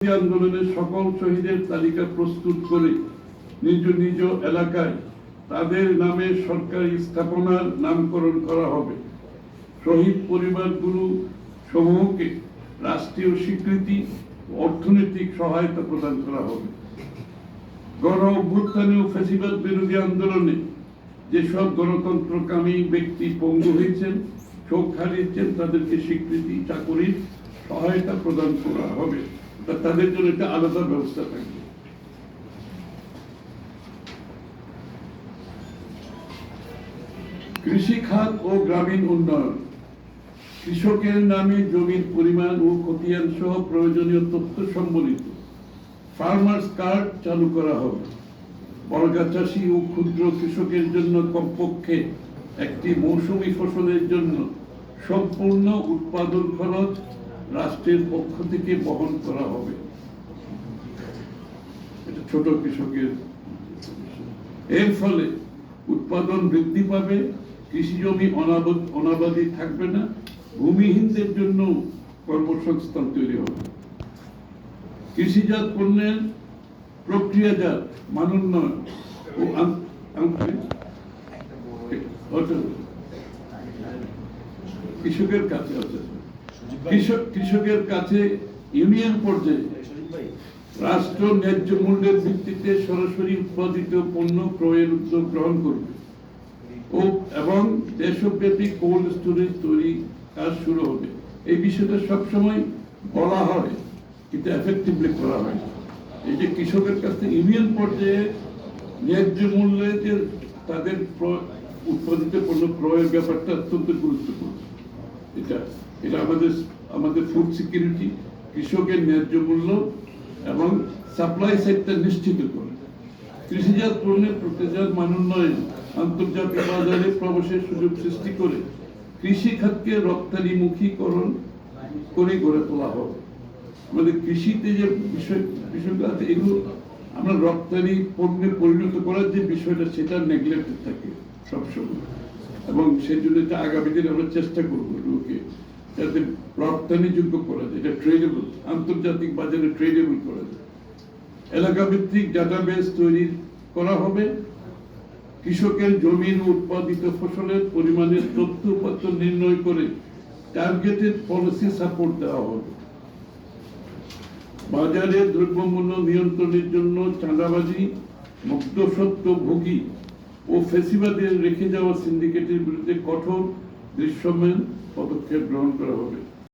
আন্দোলনের সকল শহীদের তালিকা প্রস্তুত করে নিজ নিজ এলাকায় তাদের নামে সরকারি স্থাপনার নামকরণ করা হবে। শহীদ পরিবারগুলো সমূহকে রাষ্ট্রীয় স্বীকৃতি ও অর্থনৈতিক সহায়তা প্রদান করা হবে। গণ অভ্যুত্থানে ও ফ্যাসিবাদ বিরোধী আন্দোলনে যেসব গণতন্ত্রকামী ব্যক্তি পঙ্গু হয়েছেন, চোখ হারিয়েছেন, তাদেরকে স্বীকৃতি, চাকরির সহায়তা প্রদান করা হবে। তাদের জন্য একটা আলাদা ব্যবস্থা থাকবে। কৃষি খাত ও গ্রামীণ উন্নয়ন, কৃষকের নামে জমির পরিমাণ ও খতিয়ান সহ প্রয়োজনীয় তথ্য সম্বলিত ফার্মার্স কার্ড চালু করা হবে। বর্গা চাষী ও ক্ষুদ্র কৃষকের জন্য কমপক্ষে একটি মৌসুমী ফসলের জন্য সম্পূর্ণ উৎপাদন খরচ রাষ্ট্রের পক্ষ থেকে বহন করা হবে। এটা ছোট কৃষকের। এর ফলে উৎপাদন বৃদ্ধি পাবে, কৃষি জমি অনাবাদি থাকবে না, ভূমিহীনদের জন্য কর্মসংস্থান তৈরি হবে। কৃষিজাত পণ্যের প্রক্রিয়াজাত মানোন্নয়ন ও কৃষকের কাছে কৃষকের কাছে ইউনিয়ন পর্যায়ে রাষ্ট্র ন্যায্য মূল্যের ভিত্তিতে সরাসরি উৎপাদিত পণ্য ক্রয়ের উদ্যোগ গ্রহণ করবে এবং দেশব্যাপী কোল্ড স্টোরেজ তৈরি কাজ শুরু হবে। এই বিষয়টা সবসময় বলা হয় কিন্তু এফেক্টিভলি করা হয়। এই যে কৃষকের কাছে ইউনিয়ন পর্যায়ে ন্যায্য মূল্যে যে তাদের উৎপাদিত পণ্য ক্রয়ের ব্যাপারটা অত্যন্ত গুরুত্বপূর্ণ। এটা আমাদের ফুড সিকিউরিটি, কৃষকের ন্যায্য মূল্য এবং সাপ্লাই সাইডটা নিশ্চিত করে। কৃষিজাত পণ্যের প্রক্রিয়াজাত মানোন্নয়ন, আন্তর্জাতিক বাজারে প্রবেশের সুযোগ সৃষ্টি করে কৃষি খাতকে রপ্তানিমুখীকরণ করে গড়ে তোলা হবে। আমাদের কৃষিতে যে বিষয়গুলো আছে, এগুলো আমরা রপ্তানি পণ্যে পরিণত করার যে বিষয়টা, সেটা নেগলেক্টেড থাকে সবসময়, এবং সেই জন্য আগামী দিনে আমরা চেষ্টা করবো এগুলোকে যাতে রপ্তানিযোগ্য করা যায়, এটা ট্রেডেবল, আন্তর্জাতিক বাজারে ট্রেডেবল করা যায়। এলাকা ভিত্তিক ডাটাবেস তৈরি করা হবে। কৃষকের জমির উৎপাদিত ফসলের পরিমাণের তথ্য উপাত্ত নির্ণয় করে টার্গেটেড পলিসি সাপোর্ট দেওয়া হবে। বাজারে দ্রব্যমূল্য নিয়ন্ত্রণের জন্য চাঁদাবাজি, মুক্তসত্ত্ব ভোগী ও ফ্যাসিবাদের রেখে যাওয়া সিন্ডিকেটের বিরুদ্ধে কঠোর দৃশ্যমান পদক্ষেপ গ্রহণ করা হবে।